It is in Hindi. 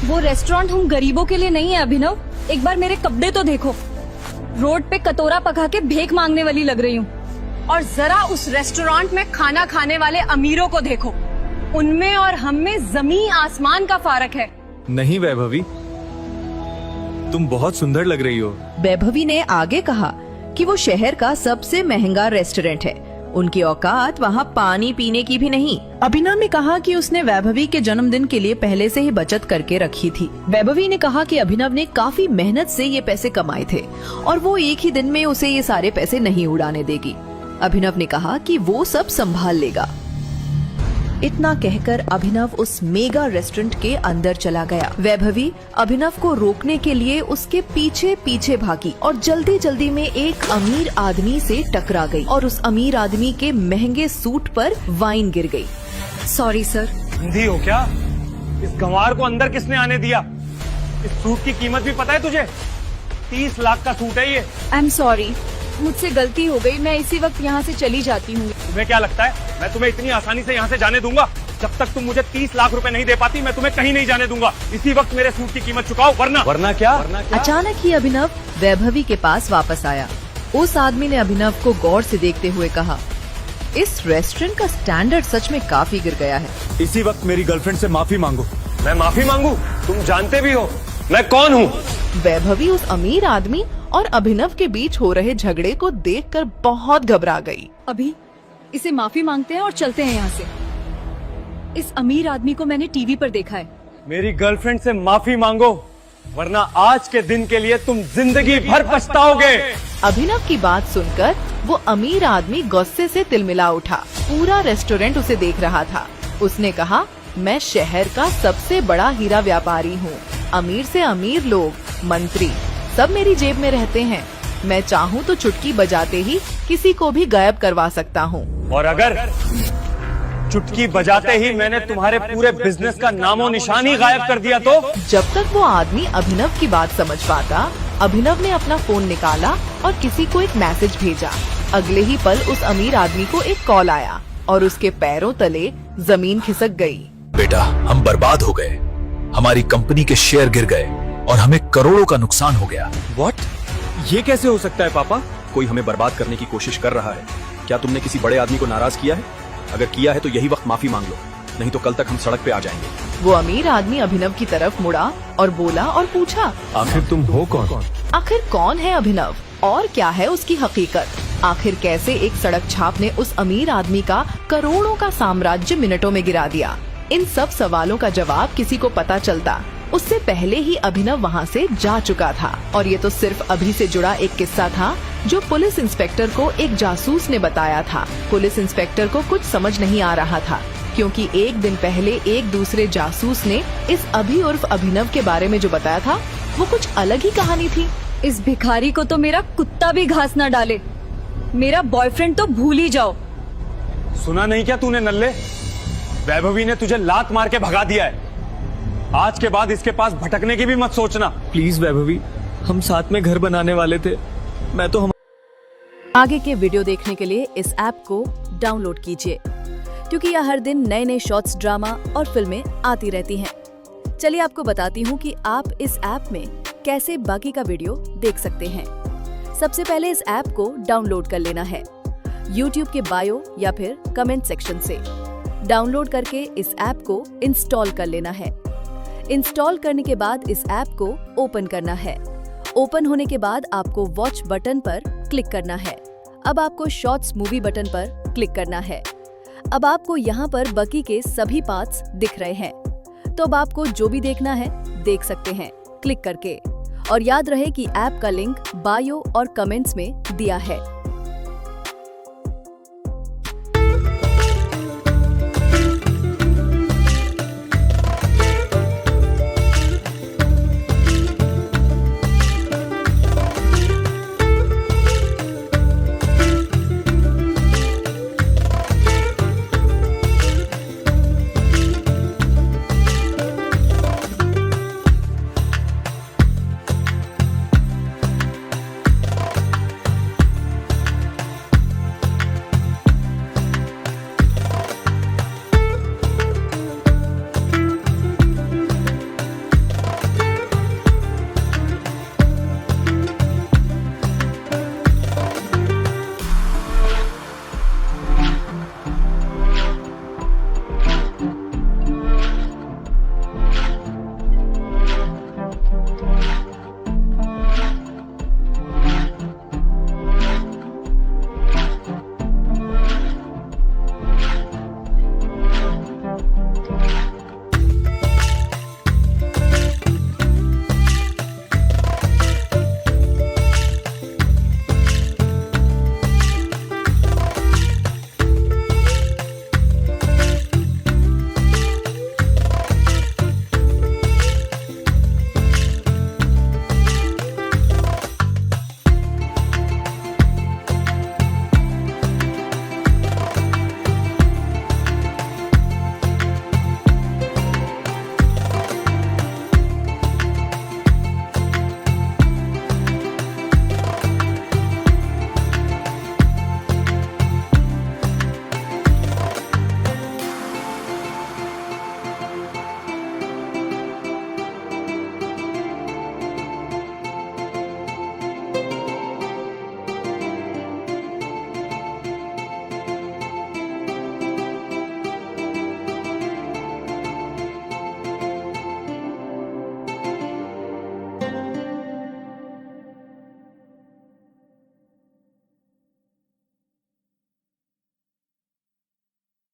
वो रेस्टोरेंट हम गरीबों के लिए नहीं है अभिनव। एक बार मेरे कपड़े तो देखो, रोड पे कटोरा पका के भीख मांगने वाली लग रही हूँ। और जरा उस रेस्टोरेंट में खाना खाने वाले अमीरों को देखो, उनमें और हम में जमीन आसमान का फर्क है। नहीं वैभवी, तुम बहुत सुंदर लग रही हो। वैभवी ने आगे कहा कि वो शहर का सबसे महंगा रेस्टोरेंट है, उनकी औकात वहाँ पानी पीने की भी नहीं। अभिनव ने कहा कि उसने वैभवी के जन्मदिन के लिए पहले से ही बचत करके रखी थी। वैभवी ने कहा कि अभिनव ने काफी मेहनत से ये पैसे कमाए थे और वो एक ही दिन में उसे ये सारे पैसे नहीं उड़ाने देगी। अभिनव ने कहा कि वो सब संभाल लेगा। इतना कहकर अभिनव उस मेगा रेस्टोरेंट के अंदर चला गया। वैभवी अभिनव को रोकने के लिए उसके पीछे पीछे भागी और जल्दी जल्दी में एक अमीर आदमी से टकरा गई और उस अमीर आदमी के महंगे सूट पर वाइन गिर गई। Sorry sir. अंधी हो क्या? इस गंवार को अंदर किसने आने दिया? इस सूट की कीमत भी पता है तुझे? 30 लाख का सूट है ये। आई एम सॉरी, मुझसे गलती हो गई। मैं इसी वक्त यहाँ से चली जाती हूँ। तुम्हें क्या लगता है मैं तुम्हें इतनी आसानी से यहाँ से जाने दूंगा? जब तक तुम मुझे 30 लाख रुपए नहीं दे पाती, मैं तुम्हें कहीं नहीं जाने दूंगा। इसी वक्त मेरे सूट की कीमत चुकाओ, वरना क्या? अचानक ही अभिनव वैभवी के पास वापस आया। उस आदमी ने अभिनव को गौर से देखते हुए कहा, इस रेस्टोरेंट का स्टैंडर्ड सच में काफी गिर गया है। इसी वक्त मेरी गर्लफ्रेंड से माफी मांगो। मैं माफी मांगू? तुम जानते भी हो मैं कौन हूँ। वैभवी उस अमीर आदमी और अभिनव के बीच हो रहे झगड़े को देखकर बहुत घबरा गई। अभी इसे माफी मांगते हैं और चलते हैं यहाँ से। इस अमीर आदमी को मैंने टीवी पर देखा है। मेरी गर्लफ्रेंड से माफी मांगो, वरना आज के दिन के लिए तुम जिंदगी भर पछताओगे। अभिनव की बात सुनकर वो अमीर आदमी गुस्से से तिलमिला उठा। पूरा रेस्टोरेंट उसे देख रहा था। उसने कहा, मैं शहर का सबसे बड़ा हीरा व्यापारी हूँ। अमीर से अमीर लोग, मंत्री सब मेरी जेब में रहते हैं। मैं चाहूँ तो चुटकी बजाते ही किसी को भी गायब करवा सकता हूँ। और अगर चुटकी बजाते ही मैंने तुम्हारे पूरे बिजनेस का नामो निशान ही गायब कर दिया तो? जब तक वो आदमी अभिनव की बात समझ पाता, अभिनव ने अपना फोन निकाला और किसी को एक मैसेज भेजा। अगले ही पल उस अमीर आदमी को एक कॉल आया और उसके पैरों तले जमीन खिसक गई। बेटा, हम बर्बाद हो गए। हमारी कंपनी के शेयर गिर गए और हमें करोड़ों का नुकसान हो गया। व्हाट? ये कैसे हो सकता है पापा? कोई हमें बर्बाद करने की कोशिश कर रहा है। क्या तुमने किसी बड़े आदमी को नाराज किया है? अगर किया है तो यही वक्त माफी मांग लो, नहीं तो कल तक हम सड़क पे आ जाएंगे। वो अमीर आदमी अभिनव की तरफ मुड़ा और बोला और पूछा, आखिर तुम हो कौन? आखिर कौन है अभिनव और क्या है उसकी हकीकत? आखिर कैसे एक सड़क छाप ने उस अमीर आदमी का करोड़ों का साम्राज्य मिनटों में गिरा दिया? इन सब सवालों का जवाब किसी को पता चलता उससे पहले ही अभिनव वहाँ से जा चुका था। और ये तो सिर्फ अभी से जुड़ा एक किस्सा था जो पुलिस इंस्पेक्टर को एक जासूस ने बताया था। पुलिस इंस्पेक्टर को कुछ समझ नहीं आ रहा था, क्योंकि एक दिन पहले एक दूसरे जासूस ने इस अभि उर्फ अभिनव के बारे में जो बताया था वो कुछ अलग ही कहानी थी। इस भिखारी को तो मेरा कुत्ता भी घास न डाले। मेरा बॉयफ्रेंड तो भूल ही जाओ। सुना नहीं क्या तूने नल्ले? वैभवी ने तुझे लात मार के भगा दिया है। आज के बाद इसके पास भटकने की भी मत सोचना। प्लीज वैभवी, हम साथ में घर बनाने वाले थे। मैं तो आगे के वीडियो देखने के लिए इस ऐप को डाउनलोड कीजिए, क्योंकि यहाँ हर दिन नए नए शॉर्ट्स, ड्रामा और फिल्में आती रहती हैं। चलिए आपको बताती हूँ कि आप इस ऐप में कैसे बाकी का वीडियो देख सकते हैं। सबसे पहले इस ऐप को डाउनलोड कर लेना है YouTube के बायो या फिर कमेंट सेक्शन से। डाउनलोड करके इस ऐप को इंस्टॉल कर लेना है। इंस्टॉल करने के बाद इस ऐप को ओपन करना है। ओपन होने के बाद आपको वॉच बटन पर क्लिक करना है। अब आपको शॉर्ट्स मूवी बटन पर क्लिक करना है। अब आपको यहाँ पर बकी के सभी पार्ट्स दिख रहे हैं, तो अब आपको जो भी देखना है देख सकते हैं क्लिक करके। और याद रहे कि ऐप का लिंक बायो और कमेंट्स में दिया है।